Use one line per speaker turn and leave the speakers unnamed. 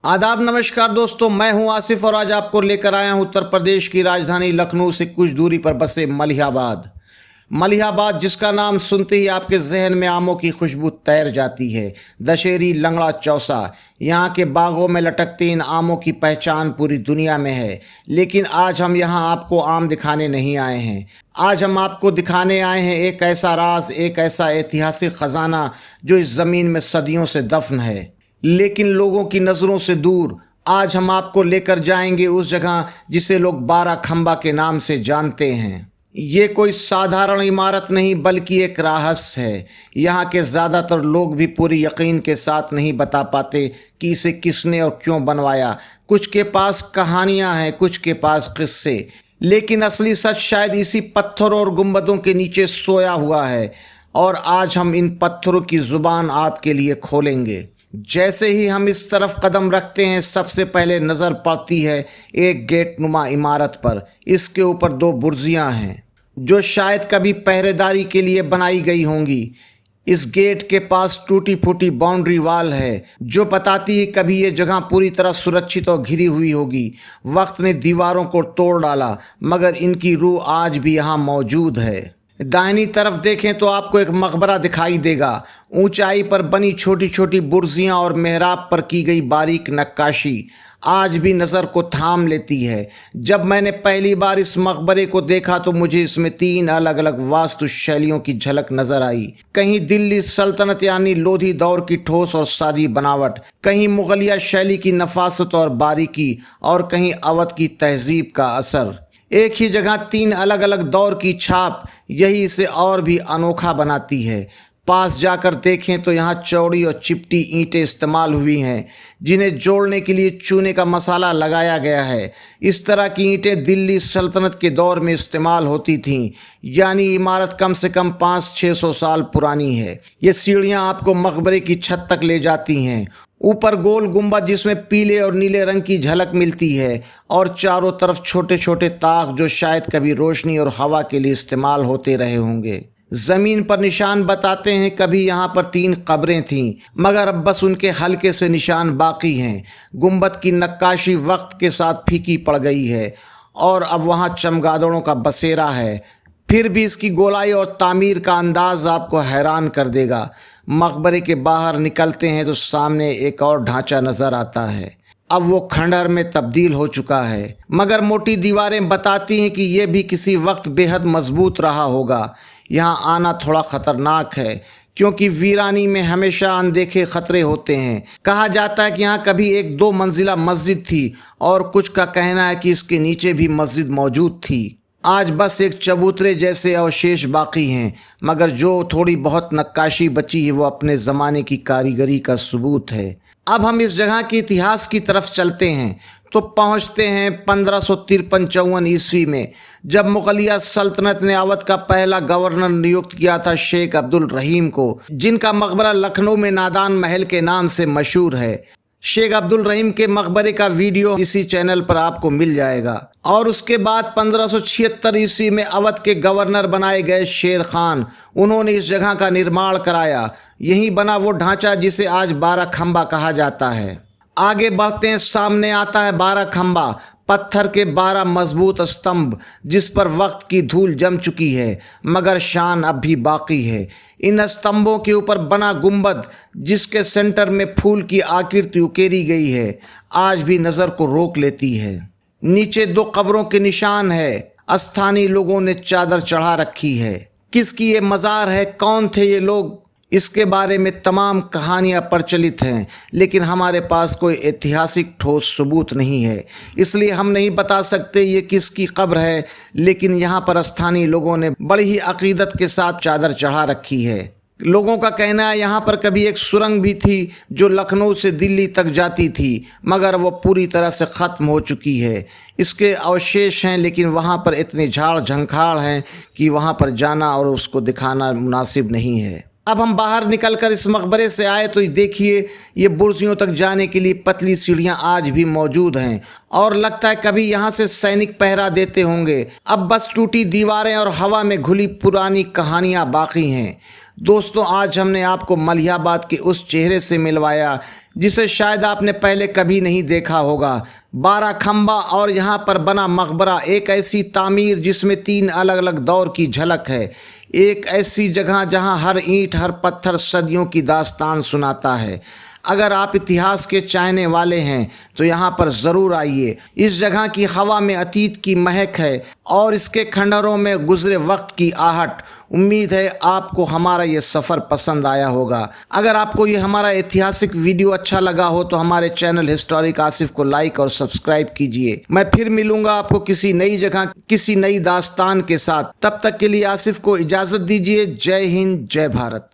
आदाब नमस्कार दोस्तों, मैं हूं आसिफ और आज आपको लेकर आया हूं उत्तर प्रदेश की राजधानी लखनऊ से कुछ दूरी पर बसे मलिहाबाद। मलिहाबाद जिसका नाम सुनते ही आपके जहन में आमों की खुशबू तैर जाती है। दशहरी, लंगड़ा, चौसा, यहाँ के बागों में लटकते इन आमों की पहचान पूरी दुनिया में है। लेकिन आज हम यहाँ आपको आम दिखाने नहीं आए हैं। आज हम आपको दिखाने आए हैं एक ऐसा राज, एक ऐसा ऐतिहासिक खजाना जो इस ज़मीन में सदियों से दफन है, लेकिन लोगों की नज़रों से दूर। आज हम आपको लेकर जाएंगे उस जगह जिसे लोग 12 खंबा के नाम से जानते हैं। ये कोई साधारण इमारत नहीं बल्कि एक रहस्य है। यहाँ के ज़्यादातर लोग भी पूरी यकीन के साथ नहीं बता पाते कि इसे किसने और क्यों बनवाया। कुछ के पास कहानियाँ हैं, कुछ के पास किस्से, लेकिन असली सच शायद इसी पत्थरों और गुंबदों के नीचे सोया हुआ है। और आज हम इन पत्थरों की ज़ुबान आपके लिए खोलेंगे। जैसे ही हम इस तरफ कदम रखते हैं, सबसे पहले नज़र पड़ती है एक गेट नुमा इमारत पर। इसके ऊपर 2 बुर्जियां हैं जो शायद कभी पहरेदारी के लिए बनाई गई होंगी। इस गेट के पास टूटी फूटी बाउंड्री वाल है जो बताती है कभी ये जगह पूरी तरह सुरक्षित और घिरी हुई होगी। वक्त ने दीवारों को तोड़ डाला, मगर इनकी रूह आज भी यहाँ मौजूद है। दाहिनी तरफ देखें तो आपको एक मकबरा दिखाई देगा। ऊंचाई पर बनी छोटी छोटी बुर्जियां और मेहराब पर की गई बारीक नक्काशी आज भी नज़र को थाम लेती है। जब मैंने पहली बार इस मकबरे को देखा तो मुझे इसमें 3 अलग अलग वास्तु शैलियों की झलक नजर आई। कहीं दिल्ली सल्तनत यानी लोधी दौर की ठोस और सादी बनावट, कहीं मुगलिया शैली की नफासत और बारीकी, और कहीं अवध की तहजीब का असर। एक ही जगह 3 अलग अलग दौर की छाप यही इसे और भी अनोखा बनाती है। पास जाकर देखें तो यहाँ चौड़ी और चिपटी ईंटें इस्तेमाल हुई हैं जिन्हें जोड़ने के लिए चूने का मसाला लगाया गया है। इस तरह की ईंटें दिल्ली सल्तनत के दौर में इस्तेमाल होती थीं, यानी इमारत कम से कम 500-600 साल पुरानी है। ये सीढ़ियाँ आपको मकबरे की छत तक ले जाती हैं। ऊपर गोल गुंबद जिसमें पीले और नीले रंग की झलक मिलती है, और चारों तरफ छोटे छोटे ताक जो शायद कभी रोशनी और हवा के लिए इस्तेमाल होते रहे होंगे। ज़मीन पर निशान बताते हैं कभी यहाँ पर 3 कब्रें थीं, मगर अब बस उनके हल्के से निशान बाकी हैं। गुंबद की नक्काशी वक्त के साथ फीकी पड़ गई है और अब वहाँ चमगादड़ों का बसेरा है। फिर भी इसकी गोलाई और तामीर का अंदाज आपको हैरान कर देगा। मकबरे के बाहर निकलते हैं तो सामने एक और ढांचा नज़र आता है। अब वो खंडहर में तब्दील हो चुका है, मगर मोटी दीवारें बताती हैं कि ये भी किसी वक्त बेहद मजबूत रहा होगा। यहाँ आना थोड़ा ख़तरनाक है क्योंकि वीरानी में हमेशा अनदेखे खतरे होते हैं। कहा जाता है कि यहाँ कभी एक 2 मंजिला मस्जिद थी और कुछ का कहना है कि इसके नीचे भी मस्जिद मौजूद थी। आज बस एक चबूतरे जैसे अवशेष बाकी हैं, मगर जो थोड़ी बहुत नक्काशी बची है वो अपने ज़माने की कारीगरी का सबूत है। अब हम इस जगह के इतिहास की तरफ चलते हैं तो पहुंचते हैं 1553-54 ईस्वी में, जब मुगलिया सल्तनत ने अवध का पहला गवर्नर नियुक्त किया था शेख अब्दुल रहीम को, जिनका मकबरा लखनऊ में नादान महल के नाम से मशहूर है। शेख अब्दुल रहीम के मकबरे का वीडियो इसी चैनल पर आपको मिल जाएगा। और उसके बाद 1576 ईस्वी में अवध के गवर्नर बनाए गए शेर खान, उन्होंने इस जगह का निर्माण कराया। यहीं बना वो ढांचा जिसे आज 12 खंबा कहा जाता है। आगे बढ़ते हैं, सामने आता है 12 खंबा, पत्थर के 12 मजबूत स्तंभ जिस पर वक्त की धूल जम चुकी है, मगर शान अब भी बाकी है। इन स्तंभों के ऊपर बना गुंबद जिसके सेंटर में फूल की आकृति उकेरी गई है, आज भी नज़र को रोक लेती है। नीचे 2 कब्रों के निशान है। स्थानीय लोगों ने चादर चढ़ा रखी है। किसकी ये मज़ार है, कौन थे ये लोग, इसके बारे में तमाम कहानियाँ प्रचलित हैं, लेकिन हमारे पास कोई ऐतिहासिक ठोस सबूत नहीं है, इसलिए हम नहीं बता सकते ये किसकी कब्र है। लेकिन यहाँ पर स्थानीय लोगों ने बड़ी ही अकीदत के साथ चादर चढ़ा रखी है। लोगों का कहना है यहाँ पर कभी एक सुरंग भी थी जो लखनऊ से दिल्ली तक जाती थी, मगर वो पूरी तरह से ख़त्म हो चुकी है। इसके अवशेष हैं, लेकिन वहाँ पर इतने झाड़ झंखाड़ हैं कि वहाँ पर जाना और उसको दिखाना मुनासिब नहीं है। अब हम बाहर निकलकर इस मकबरे से आए तो देखिए ये बुर्जियों तक जाने के लिए पतली सीढ़ियां आज भी मौजूद हैं और लगता है कभी यहाँ से सैनिक पहरा देते होंगे। अब बस टूटी दीवारें और हवा में घुली पुरानी कहानियां बाकी हैं। दोस्तों, आज हमने आपको मलिहाबाद के उस चेहरे से मिलवाया जिसे शायद आपने पहले कभी नहीं देखा होगा। 12 खंबा और यहाँ पर बना मकबरा, एक ऐसी तामीर जिसमें 3 अलग अलग दौर की झलक है। एक ऐसी जगह जहाँ हर ईंट हर पत्थर सदियों की दास्तान सुनाता है। अगर आप इतिहास के चाहने वाले हैं तो यहाँ पर ज़रूर आइए। इस जगह की हवा में अतीत की महक है और इसके खंडहरों में गुजरे वक्त की आहट। उम्मीद है आपको हमारा ये सफ़र पसंद आया होगा। अगर आपको ये हमारा ऐतिहासिक वीडियो अच्छा लगा हो तो हमारे चैनल हिस्टोरिक आसिफ को लाइक और सब्सक्राइब कीजिए। मैं फिर मिलूंगा आपको किसी नई जगह किसी नई दास्तान के साथ। तब तक के लिए आसिफ को इजाज़त दीजिए। जय हिंद, जय भारत।